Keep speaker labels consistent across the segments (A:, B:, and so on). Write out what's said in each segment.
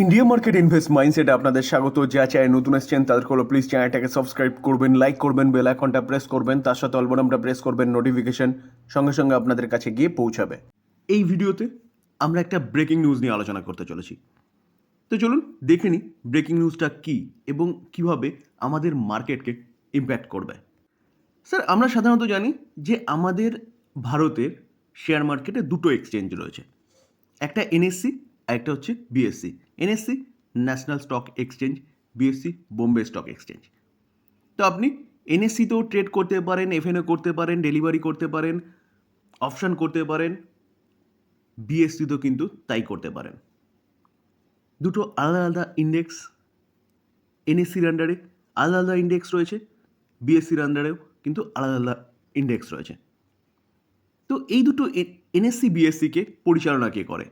A: India market invest মাইন্ডসেটে আপনাদের স্বাগত। যা চায় নতুন এসছেন তাদের হলো প্লিজ চ্যানেলটাকে সাবস্ক্রাইব করবেন, লাইক করবেন, বেল আইকনটা প্রেস করবেন, তার সাথে অল বাটনটা প্রেস করবেন, নোটিফিকেশন সঙ্গে সঙ্গে আপনাদের কাছে গিয়ে পৌঁছাবে। এই ভিডিওতে আমরা একটা ব্রেকিং নিউজ নিয়ে আলোচনা করতে চলেছি। তো চলুন দেখে নিই ব্রেকিং নিউজটা কী এবং কিভাবে আমাদের মার্কেটকে ইম্প্যাক্ট করবে। স্যার, আমরা সাধারণত জানি যে আমাদের ভারতের শেয়ার মার্কেটে দুটো এক্সচেঞ্জ রয়েছে, একটা এনএসসি আর একটা হচ্ছে BSc. NSC national stock exchange, BSc Bombay stock exchange. তো আপনি এনএসসিতেও ট্রেড করতে পারেন, এফএনও করতে পারেন, ডেলিভারি করতে পারেন, অপশান করতে পারেন, বিএসসিতেও কিন্তু তাই করতে পারেন। দুটো আলাদা আলাদা ইন্ডেক্স, এনএসসির আন্ডারে আলাদা আলাদা ইন্ডেক্স রয়েছে, বিএসসির আন্ডারেও কিন্তু আলাদা আলাদা ইন্ডেক্স রয়েছে। তো এই দুটো এনএসসি বিএসসিকে পরিচালনা কে করে?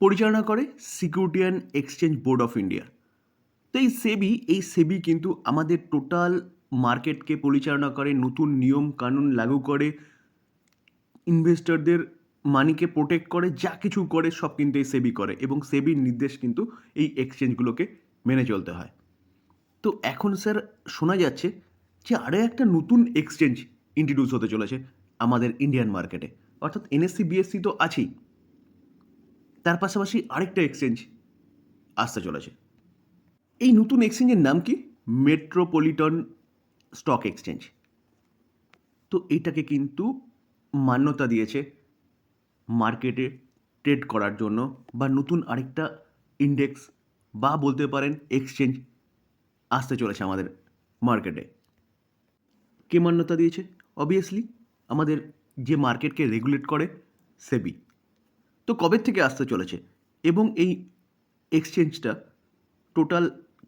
A: পরিচালনা করে security and exchange board of India. তো এই সেবি কিন্তু আমাদের টোটাল মার্কেটকে পরিচালনা করে, নতুন নিয়ম কানুন লাগু করে, ইনভেস্টরদের মানিকে প্রোটেক্ট করে, যা কিছু করে সব কিন্তু এই সেবি করে এবং সেবির নির্দেশ কিন্তু এই এক্সচেঞ্জগুলোকে মেনে চলতে হয়। তো এখন স্যার শোনা যাচ্ছে যে আরও একটা নতুন এক্সচেঞ্জ ইন্ট্রোডিউস হতে চলেছে আমাদের ইন্ডিয়ান মার্কেটে, অর্থাৎ এনএসসি বিএসসি তো আছেই, তার পাশাপাশি আরেকটা এক্সচেঞ্জ আসতে চলেছে। এই নতুন এক্সচেঞ্জের নাম কি? Metropolitan stock exchange. তো এইটাকে কিন্তু মান্যতা দিয়েছে মার্কেটে ট্রেড করার জন্য, বা নতুন আরেকটা ইন্ডেক্স বা বলতে পারেন এক্সচেঞ্জ আসতে চলেছে আমাদের মার্কেটে। কে মান্যতা দিয়েছে? অবভিয়াসলি আমাদের যে মার্কেটকে রেগুলেট করে, সেবি। তো কবে থেকে আসতে চলেছে এবং এই এক্সচেঞ্জটা টোটাল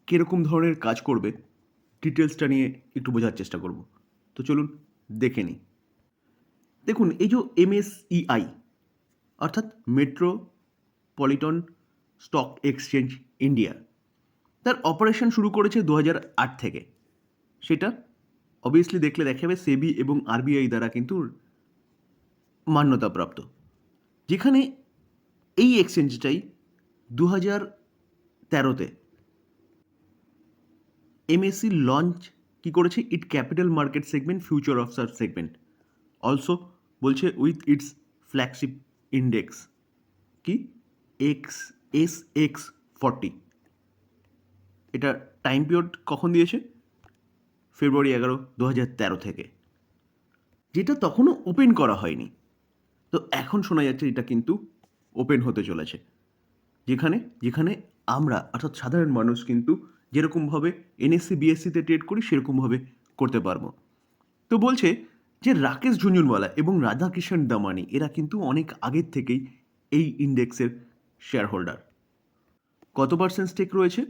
A: কীরকম ধরনের কাজ করবে, ডিটেলসটা নিয়ে একটু বোঝার চেষ্টা করব। তো চলুন দেখে নিই। দেখুন, এই যে এমএসইআই অর্থাৎ মেট্রোপলিটন স্টক এক্সচেঞ্জ ইন্ডিয়া, তার অপারেশন শুরু করেছে 2008 থেকে। সেটা অবভিয়াসলি দেখলে দেখা যাবে সেবি এবং আরবিআই দ্বারা কিন্তু মান্যতাপ্রাপ্ত, যেখানে এই এক্সচেঞ্জটাই 2013-তে এমএসসি লঞ্চ কি করেছে? It capital market segment future observe segment also বলছে উইথ ইটস ফ্ল্যাগশিপ ইন্ডেক্স কি SX40। এটা টাইম পিরিয়ড কখন দিয়েছে? ফেব্রুয়ারি 11, 2013 থেকে, যেটা তখনও ওপেন করা হয়নি। তো এখন শোনা যাচ্ছে এটা কিন্তু ওপেন হতে চলেছে, যেখানে যেখানে আমরা অর্থাৎ সাধারণ মানুষ কিন্তু যেরকমভাবে এনএসসি বিএসসিতে ট্রেড করি সেরকমভাবে করতে পারবো। তো বলছে যে রাকেশ ঝুনঝুনওয়ালা এবং রাধাকিষণ দামানি এরা কিন্তু অনেক আগের থেকেই এই ইন্ডেক্সের শেয়ার হোল্ডার। কত পার্সেন্ট স্টেক রয়েছে?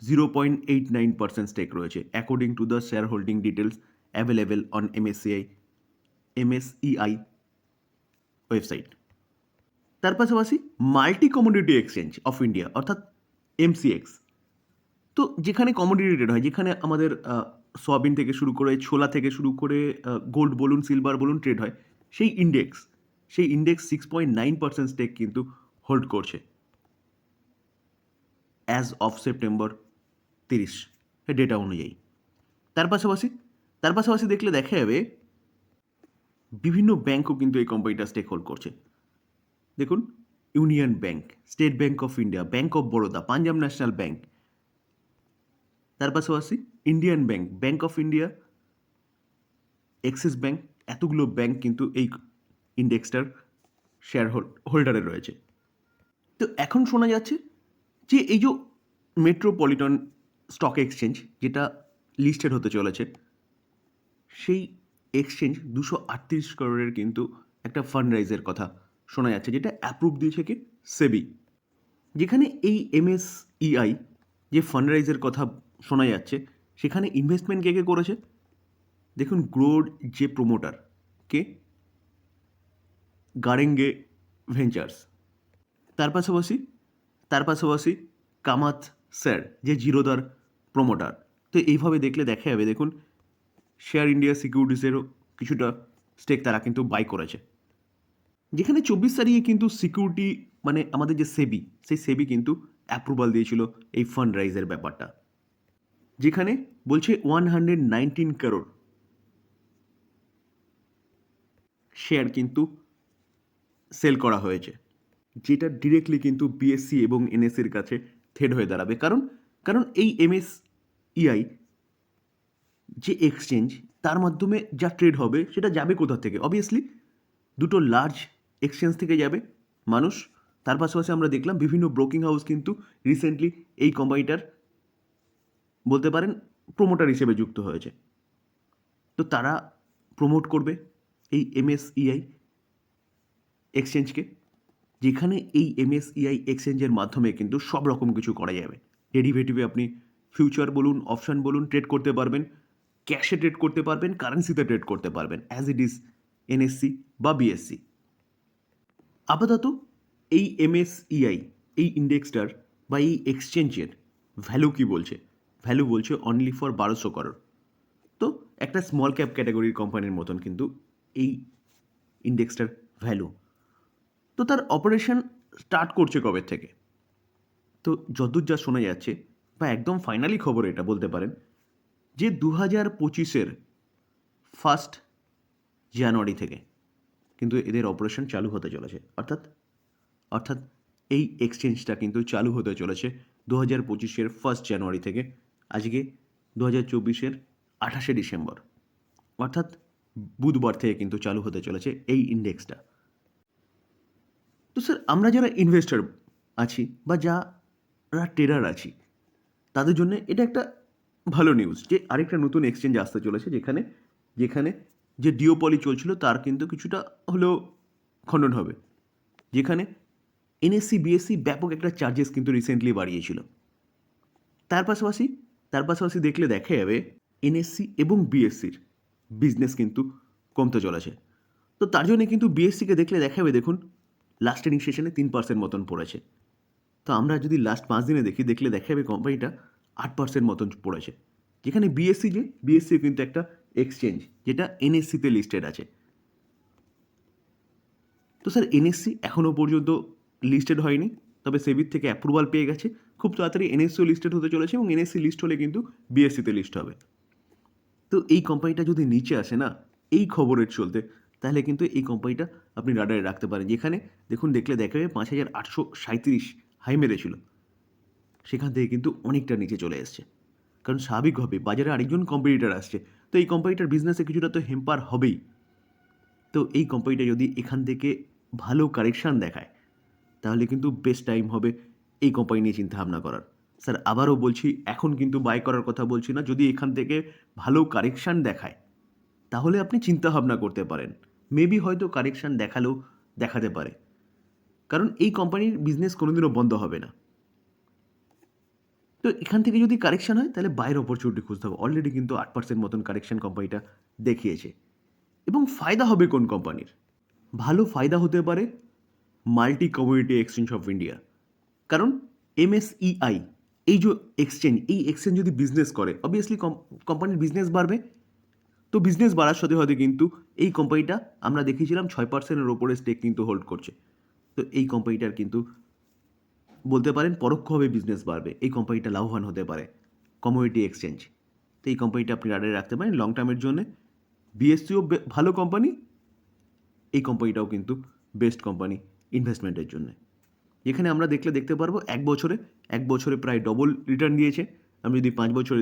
A: 0.89% স্টেক রয়েছে according to the share holding details available on MSEI website. তার পাশাপাশি multi commodity exchange of India অর্থাৎ এমসিএক্স, তো যেখানে কমোডিটি ট্রেড হয়, যেখানে আমাদের সয়াবিন থেকে শুরু করে, ছোলা থেকে শুরু করে গোল্ড বলুন, সিলভার বলুন ট্রেড হয়, সেই ইন্ডেক্স 6.9% স্টেক কিন্তু হোল্ড করছে অ্যাজ অফ সেপ্টেম্বর 30 ডেটা অনুযায়ী। তার পাশাপাশি দেখলে দেখা যাবে বিভিন্ন ব্যাঙ্কও কিন্তু এই কোম্পানিটা স্টেক হোল্ড করছে। দেখুন, union bank, state bank of India, bank of Baroda, Punjab national bank, তার পাশাপাশি Indian bank, bank of India, Axis bank, এতগুলো ব্যাঙ্ক কিন্তু এই ইন্ডেক্সটার শেয়ার হোল্ডারে রয়েছে। তো এখন শোনা যাচ্ছে যে এই যে মেট্রোপলিটন স্টক এক্সচেঞ্জ যেটা লিস্টেড হতে চলেছে, সেই এক্সচেঞ্জ 238 করোড়ের কিন্তু একটা ফান্ড রাইজের কথা শোনা যাচ্ছে, যেটা অ্যাপ্রুভ দিয়েছে কি? সেবি। যেখানে এই এমএসইআই যে ফান্ড রাইজের কথা শোনা যাচ্ছে, সেখানে ইনভেস্টমেন্ট কে কে করেছে? দেখুন, গ্রোর যে প্রোমোটার কে? গারেঙ্গে ভেঞ্চার্স। তার পাশাপাশি কামাত স্যার যে জিরোদার প্রোমোটার। তো এইভাবে দেখলে দেখা যাবে, দেখুন শেয়ার ইন্ডিয়া সিকিউরিটিসেরও কিছুটা স্টেক তারা কিন্তু বাই করেছে। যেখানে 24 তারিখে কিন্তু সিকিউরিটি মানে আমাদের যে সেবি, সেই সেবি কিন্তু অ্যাপ্রুভাল দিয়েছিল এই ফান্ড রাইজের ব্যাপারটা, যেখানে বলছে 119 crore শেয়ার কিন্তু সেল করা হয়েছে, যেটা ডিরেক্টলি কিন্তু বিএসসি এবং এনএসসির কাছে থ্রেড হয়ে দাঁড়াবে। কারণ কারণ এই এমএসইআই যে এক্সচেঞ্জ, তার মাধ্যমে যা ট্রেড হবে সেটা যাবে কোথা থেকে? অবভিয়াসলি দুটো লার্জ এক্সচেঞ্জ থেকে যাবে মানুষ। তার পাশাপাশি আমরা দেখলাম বিভিন্ন ব্রোকিং হাউস কিন্তু রিসেন্টলি এই কোম্পানিটার বলতে পারেন প্রোমোটার হিসেবে যুক্ত হয়েছে। তো তারা প্রমোট করবে এই এমএসইআই এক্সচেঞ্জকে, যেখানে এই এমএসইআই এক্সচেঞ্জের মাধ্যমে কিন্তু সব রকম কিছু করা যাবে। ডেরিভেটিভে আপনি ফিউচার বলুন, অপশান বলুন, ট্রেড করতে পারবেন, ক্যাশে ট্রেড করতে পারবেন, কারেন্সিতে ট্রেড করতে পারবেন, অ্যাজ ইট ইজ এনএসসি বা বিএসসি। আপাতত এই এমএসইআই এই ইন্ডেক্সটার বা এই এক্সচেঞ্জের ভ্যালু কি বলছে? ভ্যালু বলছে অনলি ফর 1200 crore। তো একটা স্মল ক্যাপ ক্যাটাগরির কোম্পানির মতন কিন্তু এই ইন্ডেক্সটার ভ্যালু। তো তার অপারেশন স্টার্ট করছে কবে থেকে? তো যতদূর যা শোনা যাচ্ছে, বা একদম ফাইনালি খবর এটা বলতে পারেন, যে 2025-এর 1 জানুয়ারি থেকে কিন্তু এদের অপারেশন চালু হতে চলেছে। অর্থাৎ অর্থাৎ এই এক্সচেঞ্জটা কিন্তু চালু হতে চলেছে 2025-এর 1 জানুয়ারি থেকে। আজকে 2024-এর 28শে ডিসেম্বর, অর্থাৎ বুধবার থেকে কিন্তু চালু হতে চলেছে এই ইন্ডেক্সটা। তো স্যার, আমরা যারা ইনভেস্টর আছি বা যারা ট্রেডার আছি, তাদের জন্য এটা একটা ভালো নিউজ যে আরেকটা নতুন এক্সচেঞ্জ আসতে চলেছে, যেখানে যেখানে যে ডিওপলি চলছিল তার কিন্তু কিছুটা হলেও খণ্ডন হবে। যেখানে এনএসসি বিএসসি ব্যাপক একটা চার্জেস কিন্তু রিসেন্টলি বাড়িয়েছিল। তার পাশাপাশি দেখলে দেখা যাবে এনএসসি এবং বিএসসির বিজনেস কিন্তু কমতে চলেছে। তো তার জন্য কিন্তু বিএসসিকে দেখলে দেখা যাবে, দেখুন লাস্ট ট্রেডিং সেশনে 3% মতন পড়েছে। তো আমরা যদি লাস্ট 5 দিনে দেখলে দেখা যাবে কোম্পানিটা 8% মতন পড়েছে। যেখানে বিএসসি কিন্তু একটা এক্সচেঞ্জ যেটা এনএসসিতে লিস্টেড আছে। তো স্যার, এনএসসি এখনও পর্যন্ত লিস্টেড হয়নি, তবে সেবির থেকে অ্যাপ্রুভাল পেয়ে গেছে। খুব তাড়াতাড়ি এনএসসিও লিস্টেড হতে চলেছে এবং এনএসসি লিস্ট হলে কিন্তু বিএসসিতে লিস্ট হবে। তো এই কোম্পানিটা যদি নিচে আসে না এই খবরের চলতে, তাহলে কিন্তু এই কোম্পানিটা আপনি রাডারে রাখতে পারেন। যেখানে দেখলে দেখা যাবে 5837 হাই মেরেছিল, সেখান থেকে কিন্তু অনেকটা নিচে চলে এসছে। কারণ স্বাভাবিকভাবে বাজারে আরেকজন কম্পিটিটার আসছে, তো এই কোম্পানিটার বিজনেসে কিছুটা তো হেম্পার হবেই। তো এই কোম্পানিটা যদি এখান থেকে ভালো কারেকশান দেখায়, তাহলে কিন্তু বেস্ট টাইম হবে এই কোম্পানি নিয়ে চিন্তাভাবনা করার। স্যার, আবারও বলছি, এখন কিন্তু বাই করার কথা বলছি না। যদি এখান থেকে ভালো কারেকশান দেখায়, তাহলে আপনি চিন্তাভাবনা করতে পারেন। মেবি হয়তো কারেকশান দেখাতে পারে, কারণ এই কোম্পানির বিজনেস কোনোদিনও বন্ধ হবে না। তো এখান থেকে যদি কারেকশান হয়, তাহলে বাইরের অপরচুনিটি খুঁজতে হবে। অলরেডি কিন্তু 8% মতন কারেকশান কোম্পানিটা দেখিয়েছে। এবং ফায়দা হবে কোন কোম্পানির? ভালো ফায়দা হতে পারে multi community exchange of India. কারণ এমএসইআই এই যে এক্সচেঞ্জ যদি বিজনেস করে, অবভিয়াসলি কোম্পানির বিজনেস বাড়বে। তো বিজনেস বাড়ার সাথে সাথে কিন্তু এই কোম্পানিটা আমরা দেখিয়েছিলাম 6%-এর ওপরে স্টেক কিন্তু হোল্ড করছে। তো এই কোম্পানিটার কিন্তু বলতে পারেন পরোক্ষভাবে বিজনেস বাড়বে, এই কোম্পানিটা লাভবান হতে পারে কমিউনিটি এক্সচেঞ্জ। তো এই কোম্পানিটা আপনি রাডারে রাখতে পারেন লং টার্মের জন্য। বিএসসিও ভালো কোম্পানি, এই কোম্পানিটাও কিন্তু বেস্ট কোম্পানি ইনভেস্টমেন্টের জন্য। এখানে আমরা দেখতে পারবো এক বছরে প্রায় ডবল রিটার্ন দিয়েছে। আমি যদি 5 বছরে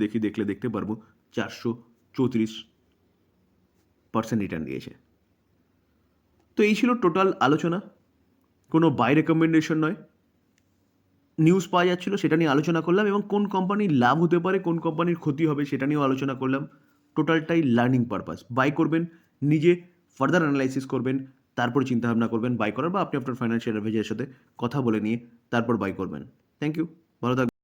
A: দেখতে পারবো 434% রিটার্ন দিয়েছে। তো এই ছিল টোটাল আলোচনা, কোনো বাই রেকমেন্ডেশন নয়। নিউজ পাওয়া যাচ্ছিল, সেটা নিয়ে আলোচনা করলাম, এবং কোন কোম্পানির লাভ হতে পারে, কোন কোম্পানির ক্ষতি হবে, সেটা নিয়েও আলোচনা করলাম। টোটালটাই লার্নিং পারপাস। বাই করবেন, নিজে ফার্দার অ্যানালাইসিস করবেন, তারপর চিন্তাভাবনা করবেন বাই করার, বা আপনি আপনার ফাইন্যান্সিয়াল অ্যাডভাইজারের সাথে কথা বলে নিয়ে তারপর বাই করবেন। থ্যাংক ইউ, ভালো থাকবেন।